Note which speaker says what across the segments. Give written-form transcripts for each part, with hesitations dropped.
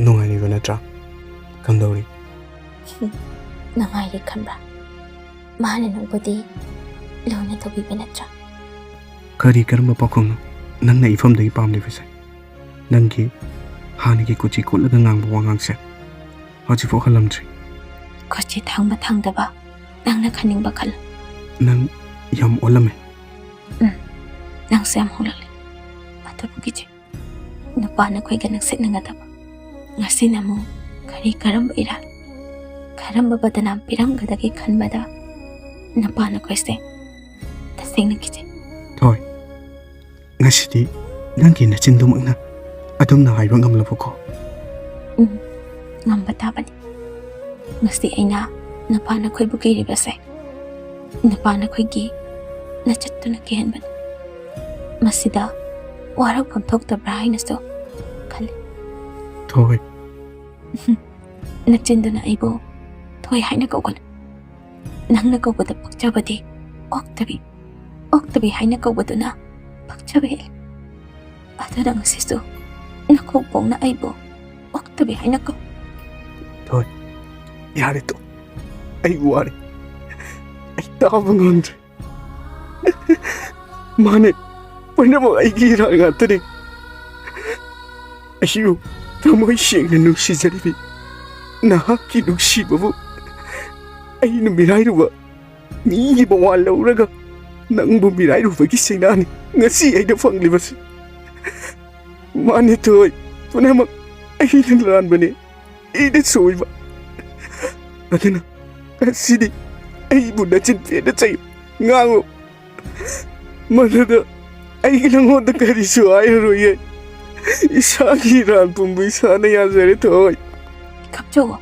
Speaker 1: ꯅꯨꯡꯉꯥꯏꯔꯤꯕ ꯅꯠꯇ꯭ꯔꯥ ꯀꯝꯗꯧꯔꯤ
Speaker 2: ꯅꯨꯡꯉꯥꯏꯔꯤ ꯈꯟꯕ꯭ꯔꯥ ꯃꯥꯅ ꯅꯪꯕꯨꯗꯤ ꯂꯨꯅ ꯇꯧꯕꯤꯕ ꯅꯠꯇ꯭ꯔꯥ
Speaker 1: ꯀꯔꯤ ꯀꯔꯝꯕ ꯄꯥꯎꯈꯨꯝꯅꯣ ꯅꯪꯅ ꯏꯐꯝꯗꯒꯤ ꯄꯥꯝꯂꯤꯕꯁꯦ ꯅꯪꯒꯤ ꯍꯥꯟꯅꯒꯤ ꯀꯨꯆꯤ ꯀꯣꯠꯂꯒ ꯉꯥꯡꯕ ꯋꯥꯉꯥꯡꯁꯦ ꯍꯧꯖꯤꯛꯐꯥꯎ ꯍꯜꯂꯝꯗ꯭ꯔꯤ
Speaker 2: ꯀꯣꯆꯤ ꯊꯥꯡꯕ ꯊꯥꯡꯗꯕ ꯅꯪꯅ ꯈꯟꯅꯤꯡꯕ ꯈꯜꯂꯨ
Speaker 1: ꯅꯪ ꯌꯥꯝ ꯑꯣꯜꯂꯝꯃꯦ
Speaker 2: ꯅꯪꯁꯨ ꯌꯥꯝ ꯍꯣꯡꯂꯛꯂꯦ ꯑꯗꯨꯕꯨ ꯀꯤꯖꯩ ꯅꯨꯄꯥꯅ ꯑꯩꯈꯣꯏꯒ ꯅꯛꯁꯤꯠꯅꯒꯗꯕ ꯉꯁꯤꯅ ꯑꯃꯨꯛ ꯀꯔꯝꯕ ꯏꯔꯥꯜ ꯀꯔꯝꯕ ꯕꯗꯅꯥꯝ ꯄꯤꯔꯝꯒꯗꯒꯦ ꯈꯟꯕꯗ ꯅꯨꯄꯥꯅ ꯑꯩꯈꯣꯏꯁꯦ ꯇꯁꯦꯡꯅ ꯀꯤꯖꯩ
Speaker 1: ꯊꯣꯏ ꯉꯁꯤꯗꯤ ꯅꯪꯒꯤ ꯅꯆꯤꯟꯗꯨꯃꯛꯅ ꯑꯗꯨꯝꯅ ꯍꯥꯏꯕ ꯉꯝꯂꯕꯀꯣ
Speaker 2: ngamba tabani ngasi aina napana khoi bu kiri base napana khoi gi na chattuna ken ban masida wara kam thok ta brai na so khale
Speaker 1: thoi
Speaker 2: na chinduna aibo thoi haina ko gon nangna ko bada pakchabadi oktabi haina ko baduna pakchabe adara ngasi so na ko bongna aibo oktabi haina ko
Speaker 1: thôi yare to ai wari ai tava ngandre mane punamo ai gira gatane ayu tamoi sheng nu si jaribi na ki nu si babu ai nu mirai ruwa ni ba wa lauraga nang bu mirai ruwa ki sinani ngasi ai da fanglibas mane toi punamo ai lan bane ida soiba adina sidi ai bunda cinte da cai ngango manada ai gilango da kari su ai roye isagi ran pumbu isana ya zare toy
Speaker 2: kapjo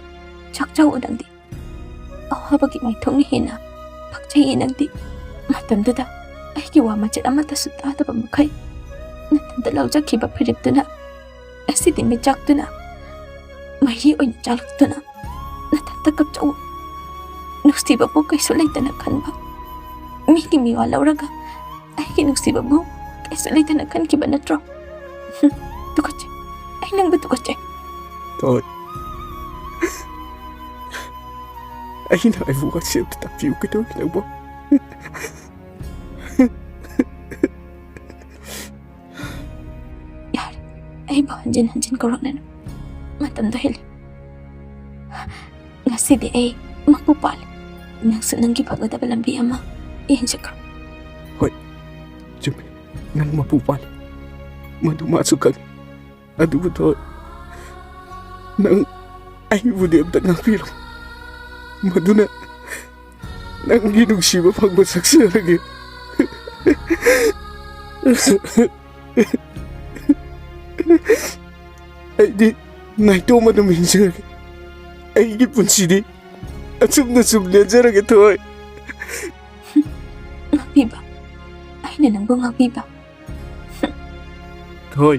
Speaker 2: chakjo dangdi ahaba ki mai thongni hena pakchai enangdi matam da ai ki wa machet amata sutta da bamkai natan da lawja ki ba phiriptuna asidi me chaktuna mahi oin chalktuna natata kapcho nuksiba bu kaisu leitana khanba mi ki mi wala uraga ai ki nuksiba bu kaisu leitana khan ki banatro tukache ai nang bu tukache
Speaker 1: toy ai na ai vu ka siap ta piu ke to ki bo
Speaker 2: yar ai ba hanjin korona matam da heli ngasi de ai makupal nang senang ki pagada balambi ama iyan sakra
Speaker 1: hoi jume nang mapupal madu masukal adu betul nang ai bude abda ngapiro maduna nang ginung siba pagbasak lagi ai di naito madam hinjir ai gi punsidi asum lejar ke toy
Speaker 2: ngapiba ai na nang bong ngapiba
Speaker 1: toy